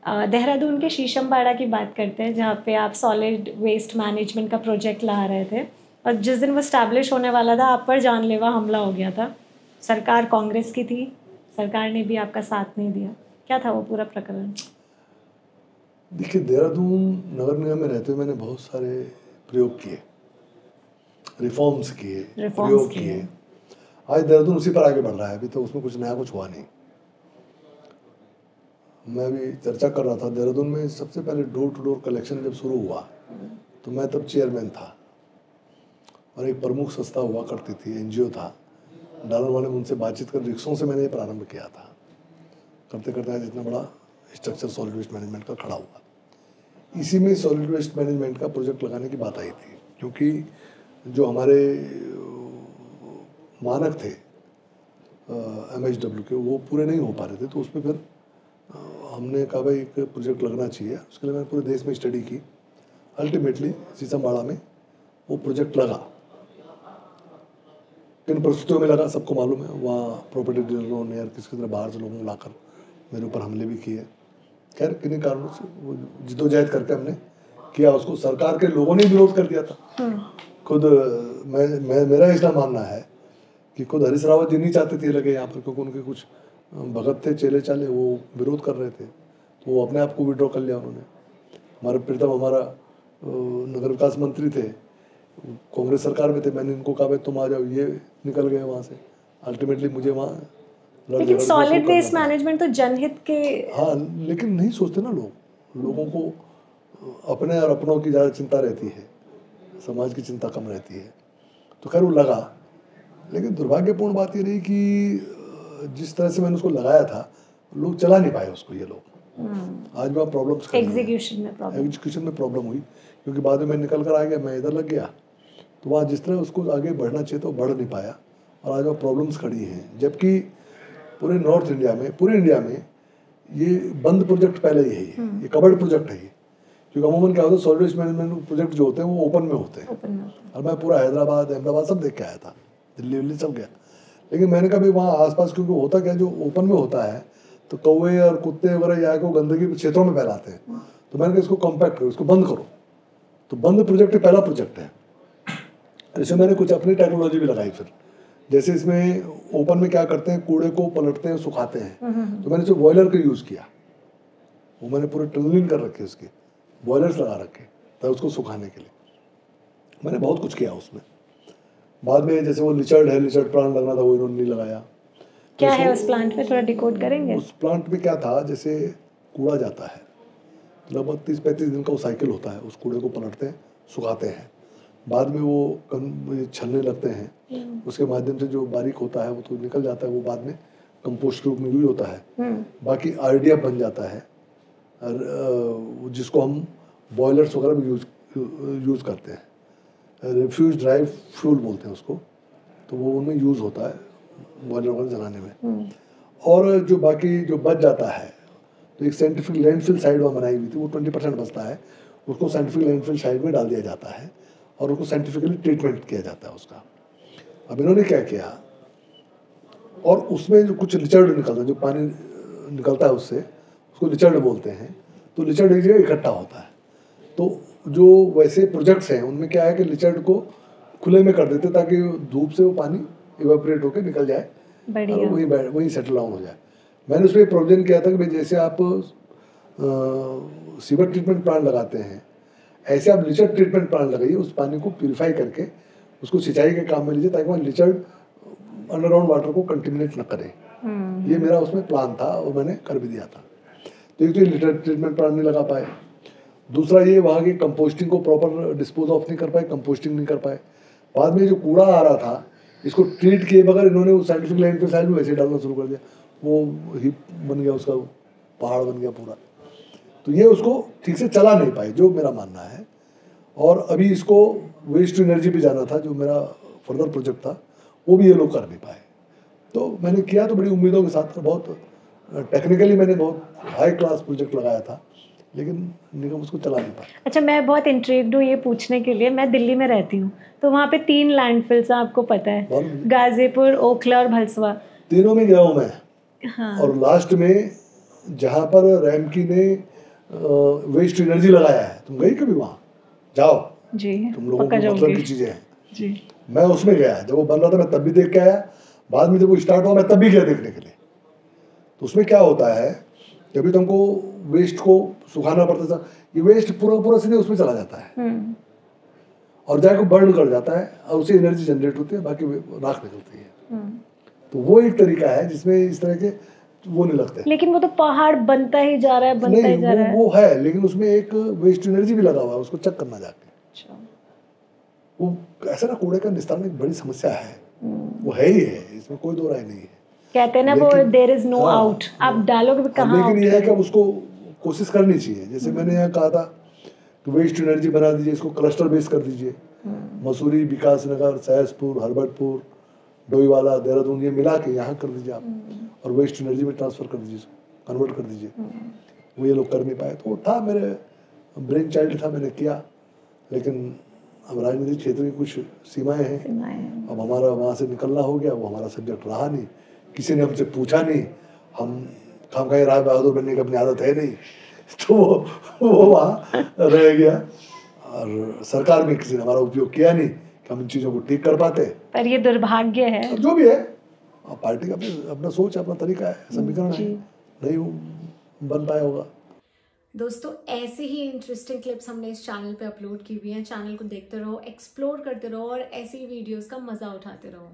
देहरादून के शीशमबाड़ा की बात करते हैं, जहाँ पे आप सॉलिड वेस्ट मैनेजमेंट का प्रोजेक्ट ला रहे थे, और जिस दिन वो स्टैब्लिश होने वाला था आप पर जानलेवा हमला हो गया था। सरकार कांग्रेस की थी, सरकार ने भी आपका साथ नहीं दिया। क्या था वो पूरा प्रकरण? देखिए, देहरादून नगर निगम में रहते हुए मैंने बहुत सारे प्रयोग किए, रिफॉर्म्स किए, प्रयोग किए। आज देहरादून उसी पर आगे बढ़ रहा है, अभी तो उसमें कुछ नया कुछ हुआ नहीं। मैं अभी चर्चा कर रहा था, देहरादून में सबसे पहले डोर टू डोर कलेक्शन जब शुरू हुआ तो मैं तब चेयरमैन था, और एक प्रमुख संस्था हुआ करती थी, एनजीओ था, डालर वाले, उनसे बातचीत कर रिक्शों से मैंने ये प्रारंभ किया था। करते करते आज इतना बड़ा स्ट्रक्चर सॉलिड वेस्ट मैनेजमेंट का खड़ा हुआ। इसी में सॉलिड वेस्ट मैनेजमेंट का प्रोजेक्ट लगाने की बात आई थी, क्योंकि जो हमारे मानक थे MHW के, वो पूरे नहीं हो पा रहे थे। तो उस पर फिर हमने कहा भाई एक प्रोजेक्ट लगना चाहिए। उसके लिए मैंने पूरे देश में स्टडी की। अल्टीमेटली शीशमबाड़ा में वो प्रोजेक्ट लगा। किन परिस्थितियों में लगा सबको मालूम है। वहाँ प्रॉपर्टी डीलरों ने और किसी तरह बाहर से लोगों को लाकर मेरे ऊपर हमले भी किए। खैर किन्हीं कारणों से वो जिद्दोजहद करके हमने किया उसको। सरकार के लोगों ने विरोध कर दिया था। खुद मेरा इसका मानना है कि खुद हरीश रावत जी नहीं चाहते थे लगे यहाँ पर, क्योंकि उनके कुछ भगत थे, चेले चाले, वो विरोध कर रहे थे, तो वो अपने आप को विड्रॉ कर लिया उन्होंने। हमारे प्रीतम हमारा नगर विकास मंत्री थे, कांग्रेस सरकार में थे। मैंने इनको कहा भाई तुम आ जाओ, ये निकल गए वहाँ से। अल्टीमेटली मुझे वहाँ लेकिन सॉलिड वेस्ट मैनेजमेंट तो जनहित के, हाँ, लेकिन नहीं सोचते ना लोगों को अपने और अपनों की ज़्यादा चिंता रहती है, समाज की चिंता कम रहती है। तो खैर वो लगा, लेकिन दुर्भाग्यपूर्ण बात ये रही कि जिस तरह से मैंने उसको लगाया था लोग चला नहीं पाए उसको। ये लोग आज वहाँ प्रॉब्लम्स, एग्जीक्यूशन में प्रॉब्लम हुई, क्योंकि बाद में मैं निकल कर आ गया, मैं इधर लग गया। तो वहाँ जिस तरह उसको आगे बढ़ना चाहिए तो बढ़ नहीं पाया, और आज वहाँ प्रॉब्लम्स खड़ी हैं। जबकि पूरे नॉर्थ इंडिया में, पूरे इंडिया में ये बंद प्रोजेक्ट पहले ही है, ये कवर्ड प्रोजेक्ट है। क्योंकि अमूमन क्या होता है, सॉलिड वेस्ट मैनेजमेंट प्रोजेक्ट जो होते हैं वो ओपन में होते हैं। और मैं पूरा हैदराबाद, अहमदाबाद सब देख के आया था, दिल्ली सब गया। लेकिन मैंने कहा भाई वहाँ आसपास, क्योंकि होता क्या, जो ओपन में होता है तो कौवे और कुत्ते वगैरह यहाँ को गंदगी क्षेत्रों में फैलाते हैं। तो मैंने कहा इसको कॉम्पैक्ट करो, इसको बंद करो। तो बंद प्रोजेक्ट पहला प्रोजेक्ट है। इसमें मैंने कुछ अपनी टेक्नोलॉजी भी लगाई। फिर जैसे इसमें ओपन में क्या करते हैं, कूड़े को पलटते हैं, सुखाते हैं। तो मैंने इसमें बॉयलर का यूज़ किया। वो मैंने पूरे टनलिंग कर रखे, उसके बॉयलर्स लगा रखे तब उसको सुखाने के लिए। मैंने बहुत कुछ किया उसमें। बाद में जैसे वो लिचर्ड है, लिचर्ड प्लांट लगना था, वो इन्होंने नहीं लगाया। क्या है उस प्लांट में, थोड़ा डिकोड करेंगे? उस प्लांट में क्या था, जैसे कूड़ा जाता है लगभग 30-35 दिन का वो साइकिल होता है। उस कूड़े को पलटते हैं, सुखाते हैं, बाद में वो छलने लगते हैं। उसके माध्यम से जो बारीक होता है वो तो निकल जाता है, वो बाद में कंपोस्ट के रूप में यूज होता है। बाकी RDF बन जाता है, जिसको हम बॉयलर्स वगैरह भी यूज़ करते हैं। रिफ्यूज ड्राई फ्यूल बोलते हैं उसको। तो वो उनमें यूज़ होता है बॉयलर वगैरह जलाने में। और जो बाकी जो बच जाता है, तो एक साइंटिफिक लैंडफिल साइड वहाँ बनाई हुई थी, वो 20% बचता है, उसको साइंटिफिक लैंडफिल साइड में डाल दिया जाता है और उसको साइंटिफिकली ट्रीटमेंट किया जाता है उसका। अब इन्होंने क्या किया, और उसमें जो कुछ लिचर्ड निकलता है, जो पानी निकलता है उससे, उसको लिचर्ड बोलते हैं। तो लिचर्ड एक जगह इकट्ठा होता है। तो जो वैसे प्रोजेक्ट्स हैं उनमें क्या है कि लिचर्ड को खुले में कर देते ताकि धूप से वो पानी इवेपोरेट होकर निकल जाए और वहीं सेटल डाउन हो जाए। मैंने उसमें प्रोविजन किया था कि भाई जैसे आप सीवर ट्रीटमेंट प्लांट लगाते हैं, ऐसे आप लिचर्ड ट्रीटमेंट प्लांट लगाइए, उस पानी को प्यूरिफाई करके उसको सिंचाई के काम में लीजिए, ताकि वहाँ लिचर्ड अंडरग्राउंड वाटर को कंटिमिनेट न करे। ये मेरा उसमें प्लान था और मैंने कर भी दिया था। तो एक तो लिचर्ड ट्रीटमेंट प्लांट नहीं लगा पाए, दूसरा ये वहाँ की कंपोस्टिंग को प्रॉपर डिस्पोज ऑफ नहीं कर पाए, कंपोस्टिंग नहीं कर पाए। बाद में जो कूड़ा आ रहा था, इसको ट्रीट किए बगैर इन्होंने उस साइंटिफिक लाइन के साइड में वैसे डालना शुरू कर दिया। वो हिप बन गया, उसका पहाड़ बन गया पूरा। तो ये उसको ठीक से चला नहीं पाए, जो मेरा मानना है। और अभी इसको वेस्ट टू एनर्जी पे जाना था, जो मेरा फर्दर प्रोजेक्ट था, वो भी ये लोग कर नहीं पाए। तो मैंने किया तो बड़ी उम्मीदों के साथ, बहुत टेक्निकली मैंने बहुत हाई क्लास प्रोजेक्ट लगाया था, लेकिन निगम उसको चला नहीं पाया। अच्छा, मैं बहुत इंट्रिग्ड हूँ ये पूछने के लिए। मैं दिल्ली में रहती हूँ, तो वहाँ पे 3 लैंडफिल्स हैं, आपको पता है, गाजीपुर, ओखला और भलसवा। तीनों में गया हूँ मैं। हाँ। और लास्ट में जहाँ पर रैमकी ने वेस्ट एनर्जी लगाया है, तुम गई कभी वहाँ? जाओ जी, तुम लोगों को मतलब की चीजें हैं जी। मैं उसमें गया, जब वो बन रहा था मैं तब भी देख के आया, बाद में जब वो स्टार्ट हुआ मैं तब भी गया देखने के लिए। तो उसमें क्या होता है, जब तुमको वेस्ट को सुखाना पड़ता था, ये वेस्ट पूरा सीधे उसमें चला जाता है और जाके बर्न कर जाता है और उससे एनर्जी जनरेट होती है, बाकी राख निकलती है। तो वो एक तरीका है जिसमें इस तरह के वो नहीं लगते। लेकिन वो तो पहाड़ बनता ही जा रहा है, बनता ही जा रहा है। वो है, लेकिन उसमें एक वेस्ट एनर्जी भी लगा हुआ है, उसको चेक करना जाके। अच्छा। वो ऐसा ना, कूड़े का निस्तारण एक बड़ी समस्या है, वो है ही है, इसमें कोई दो राय नहीं है। कहते हैं ना वो देयर इज नो आउट, आप डालोगे भी कहाँ आउट? लेकिन ये है कि उसको कोशिश करनी चाहिए। जैसे मैंने यहाँ कहा था कि वेस्ट एनर्जी बना दीजिए, इसको क्लस्टर बेस कर दीजिए, मसूरी, विकास नगर, सहसपुर, हरबटपुर, डोईवाला, देहरादून, ये मिला के यहाँ कर दीजिए आप, और वेस्ट एनर्जी में ट्रांसफर कर दीजिए, कन्वर्ट कर दीजिए। वो ये लोग कर नहीं पाए, तो था मेरे ब्रेन चाइल्ड था, मैंने किया, लेकिन अब राजनीतिक क्षेत्र की कुछ सीमाएं हैं। अब हमारा वहाँ से निकलना हो गया, वो हमारा सब्जेक्ट रहा नहीं, किसी ने हमसे पूछा नहीं, हम खामखाई राय बहादुर बनने की अपनी आदत है नहीं, तो वो वहाँ रह गया, और सरकार में किसी ने हमारा उपयोग किया नहीं कि हम इन चीज़ों को ठीक कर पाते। पर ये दुर्भाग्य है, जो भी है, पार्टी का अपना सोच, अपना तरीका है, समीकरण है, नहीं बन पाया होगा। दोस्तों ऐसे ही इंटरेस्टिंग क्लिप्स हमने इस चैनल पे अपलोड की हुई हैं। चैनल को देखते रहो, एक्सप्लोर करते रहो और ऐसी वीडियोस का मजा उठाते रहो।